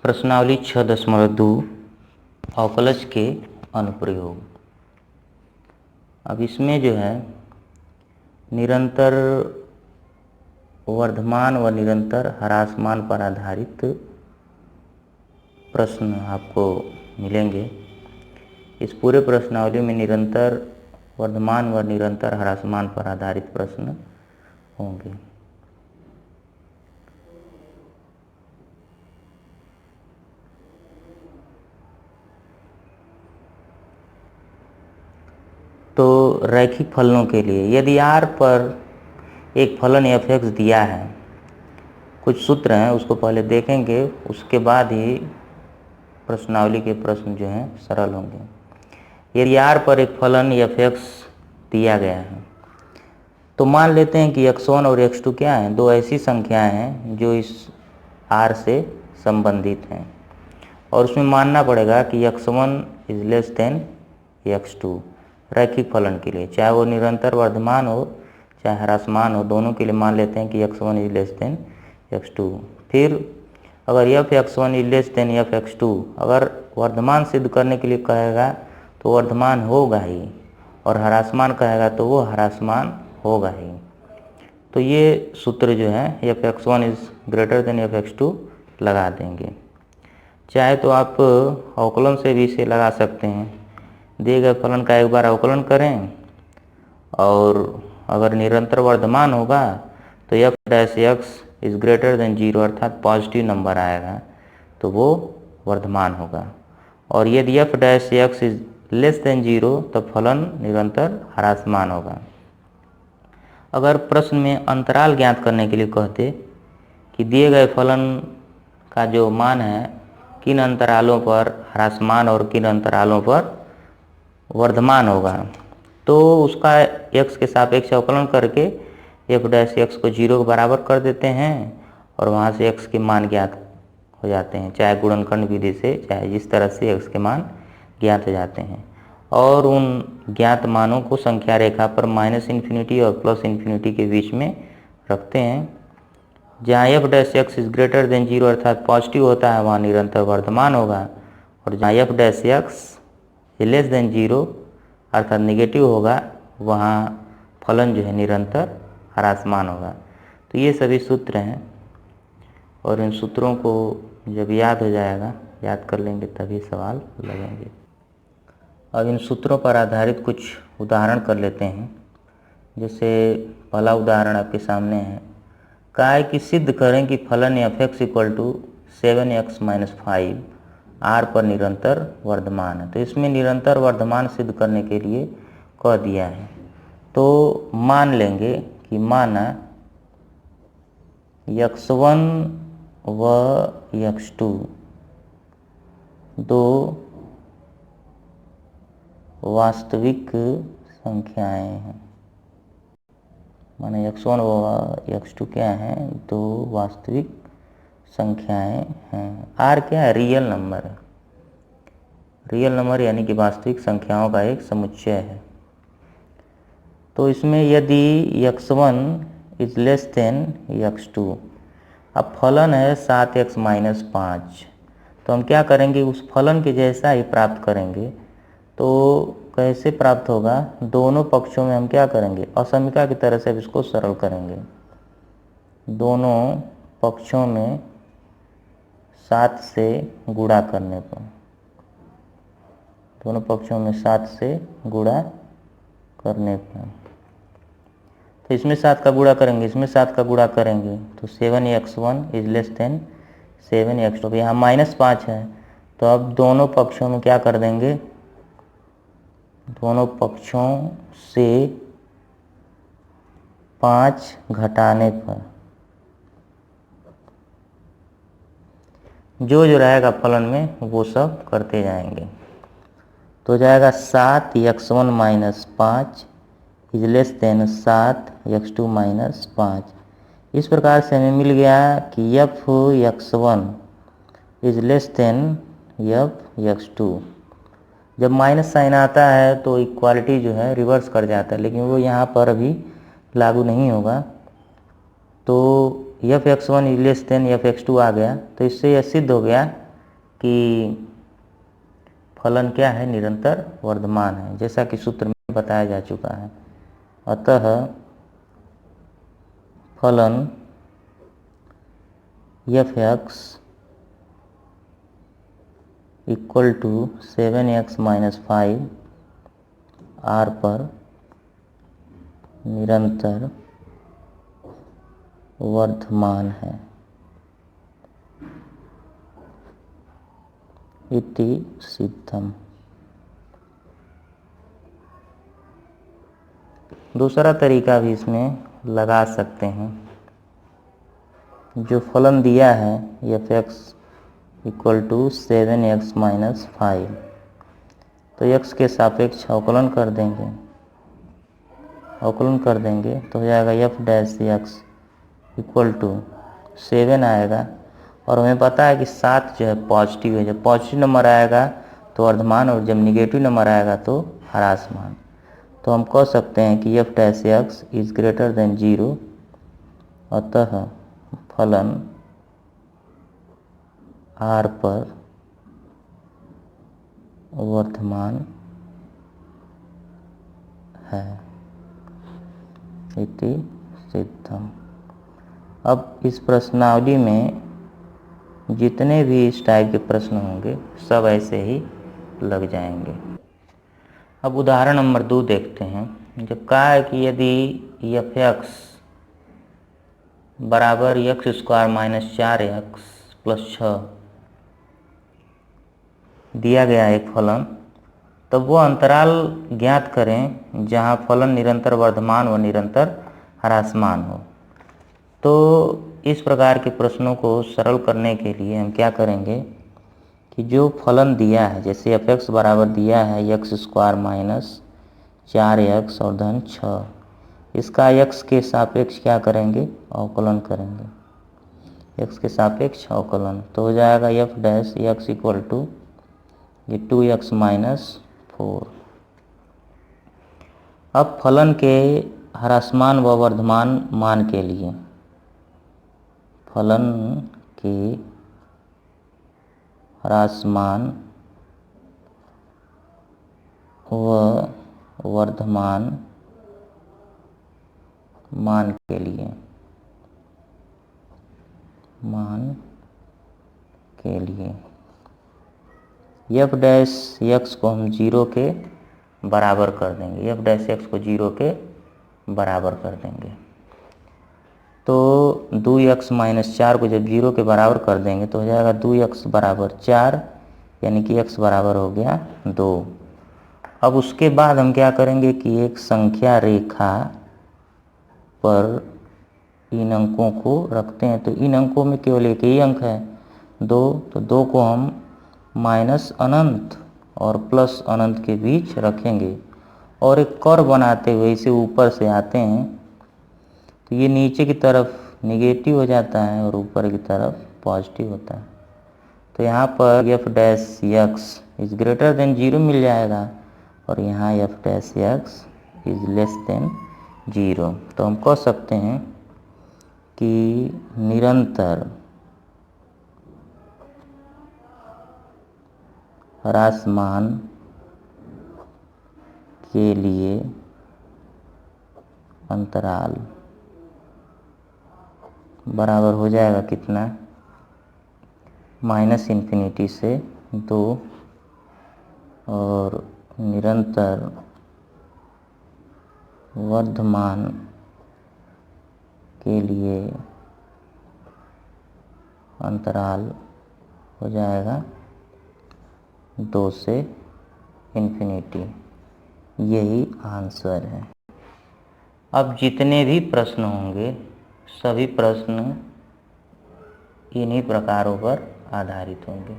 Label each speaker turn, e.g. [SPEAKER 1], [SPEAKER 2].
[SPEAKER 1] प्रश्नावली 6.2 अवकलज के अनुप्रयोग। अब इसमें जो है निरंतर वर्धमान व निरंतर ह्रासमान पर आधारित प्रश्न आपको मिलेंगे। इस पूरे प्रश्नावली में निरंतर वर्धमान व निरंतर ह्रासमान पर आधारित प्रश्न होंगे। तो रैखिक फलनों के लिए यदि R पर एक फलन f(x) दिया है, कुछ सूत्र हैं उसको पहले देखेंगे, उसके बाद ही प्रश्नावली के प्रश्न जो हैं सरल होंगे। यदि R पर एक फलन f(x) दिया गया है तो मान लेते हैं कि x1 और x2 क्या हैं, दो ऐसी संख्याएं हैं जो इस R से संबंधित हैं और उसमें मानना पड़ेगा कि x1 is less than x2 रैखिक फलन के लिए, चाहे वो निरंतर वर्धमान हो चाहे ह्रासमान हो, दोनों के लिए मान लेते हैं कि x1 is less than x2। फिर अगर f(x1) is less than f(x2) अगर वर्धमान सिद्ध करने के लिए कहेगा तो वर्धमान होगा ही, और ह्रासमान कहेगा तो वो ह्रासमान होगा ही। तो ये सूत्र जो है f(x1) is greater than f(x2) लगा देंगे। चाहे तो आप अवकलन से भी इसे लगा सकते हैं, दिए गए फलन का एक बार अवकलन करें और अगर निरंतर वर्धमान होगा तो f'(x) इज ग्रेटर देन 0 अर्थात पॉजिटिव नंबर आएगा तो वो वर्धमान होगा, और यदि f'(x) इज लेस देन 0 तो फलन निरंतर ह्रासमान होगा। अगर प्रश्न में अंतराल ज्ञात करने के लिए कहते कि दिए गए फलन का जो मान है किन अंतरालों पर ह्रासमान और किन अंतरालों पर वर्धमान होगा, तो उसका x के सापेक्ष अवकलन करके f'(x) को 0 के बराबर कर देते हैं और वहाँ से x के मान ज्ञात हो जाते हैं, चाहे गुणनखंड विधि से चाहे जिस तरह से x के मान ज्ञात हो जाते हैं। और उन ज्ञात मानों को संख्या रेखा पर -∞ और +∞ के बीच में रखते हैं। जहाँ f'(x) इज ग्रेटर देन 0 अर्थात पॉजिटिव होता है वहाँ निरंतर वर्धमान होगा, और जहाँ f'(x) लेस देन 0 अर्थात नेगेटिव होगा वहाँ फलन जो है निरंतर ह्रासमान होगा। तो ये सभी सूत्र हैं और इन सूत्रों को जब याद हो जाएगा, याद कर लेंगे तभी सवाल लगेंगे। अब इन सूत्रों पर आधारित कुछ उदाहरण कर लेते हैं। जैसे पहला उदाहरण आपके सामने है, कहा है कि सिद्ध करें कि फलन f(x) = 7x - 5 R पर निरंतर वर्धमान है। तो इसमें निरंतर वर्धमान सिद्ध करने के लिए कह दिया है, तो मान लेंगे कि माना x1 व x2 दो वास्तविक संख्याएं हैं। माना x1 व x2 क्या हैं, दो वास्तविक संख्याएं हैं। R क्या है, रियल नंबर है, रियल नंबर यानी कि वास्तविक संख्याओं का एक समुच्चय है। तो इसमें यदि x1 is less than x2, अब फलन है 7x - 5, तो हम क्या करेंगे, उस फलन के जैसा ही प्राप्त करेंगे। तो कैसे प्राप्त होगा, दोनों पक्षों में हम क्या करेंगे, असमीका की तरह से इसको सरल करेंगे। दोनों पक्षों में 7 से गुणा करने पर, दोनों पक्षों में 7 से गुणा करने पर, तो इसमें 7 का गुणा करेंगे, इसमें 7 का गुणा करेंगे तो 7x1 is less than 7x2। यहाँ -5 है तो अब दोनों पक्षों में क्या कर देंगे, दोनों पक्षों से 5 घटाने पर जो जो रहेगा फलन में वो सब करते जाएंगे। तो जाएगा 7x1 - 5 is less than 7x2 - 5। इस प्रकार से हमें मिल गया कि f(x1) is less than f(x2)। जब माइनस साइन आता है तो इक्वालिटी जो है रिवर्स कर जाता है, लेकिन वो यहाँ पर अभी लागू नहीं होगा। तो f(x1) is less than f(x2) आ गया, तो इससे यह सिद्ध हो गया कि फलन क्या है, निरंतर वर्धमान है, जैसा कि सूत्र में बताया जा चुका है। अतः फलन f(x) equal to 7x - 5 r पर निरंतर वर्धमान है इति सिद्धम। दूसरा तरीका भी इसमें लगा सकते हैं। जो फलन दिया है f(x) इक्वल टू 7x - 5, तो x के सापेक्ष अवकलन कर देंगे, तो हो जाएगा f' इक्वल टू 7 आएगा। और हमें पता है कि 7 जो है पॉजिटिव है, जब पॉजिटिव नंबर आएगा तो वर्धमान, और जब निगेटिव नंबर आएगा तो ह्रासमान। तो हम कह सकते हैं कि f' इज ग्रेटर देन 0, अतः फलन r पर वर्धमान है इति सिद्धम। अब इस प्रश्नावली में जितने भी इस टाइप के प्रश्न होंगे सब ऐसे ही लग जाएंगे। अब उदाहरण नंबर 2 देखते हैं। जब कहा है कि यदि f(x) बराबर x² - 4x + 6 दिया गया एक फलन, तब वो अंतराल ज्ञात करें जहाँ फलन निरंतर वर्धमान व निरंतर ह्रासमान हो। तो इस प्रकार के प्रश्नों को सरल करने के लिए हम क्या करेंगे कि जो फलन दिया है, जैसे f(x) बराबर दिया है x² - 4x और धन 6, इसका x के सापेक्ष क्या करेंगे, अवकलन करेंगे, x के सापेक्ष अवकलन। तो हो जाएगा f' इक्वल टू 2x - 4। अब फलन के ह्रासमान व वर्धमान मान के लिए, फलन के ह्रासमान व वर्धमान मान के लिए f' को हम 0 के बराबर कर देंगे, f' को 0 के बराबर कर देंगे। तो 2x - 4 को जब 0 के बराबर कर देंगे तो हो जाएगा 2x बराबर 4, यानी कि x बराबर हो गया 2। अब उसके बाद हम क्या करेंगे कि एक संख्या रेखा पर इन अंकों को रखते हैं। तो इन अंकों में केवल एक ही अंक है 2, तो 2 को हम माइनस अनंत और प्लस अनंत के बीच रखेंगे और एक कर्व बनाते हुए इसे ऊपर से आते हैं, तो ये नीचे की तरफ निगेटिव हो जाता है और ऊपर की तरफ पॉजिटिव होता है। तो यहाँ पर f' इज ग्रेटर देन 0 मिल जाएगा और यहाँ f' इज लेस देन 0। तो हम कह सकते हैं कि निरंतर ह्रासमान के लिए अंतराल बराबर हो जाएगा कितना, -∞ से 2 और निरंतर वर्धमान के लिए अंतराल हो जाएगा 2 से ∞। यही आंसर है। अब जितने भी प्रश्न होंगे सभी प्रश्न इन्हीं प्रकारों पर आधारित होंगे।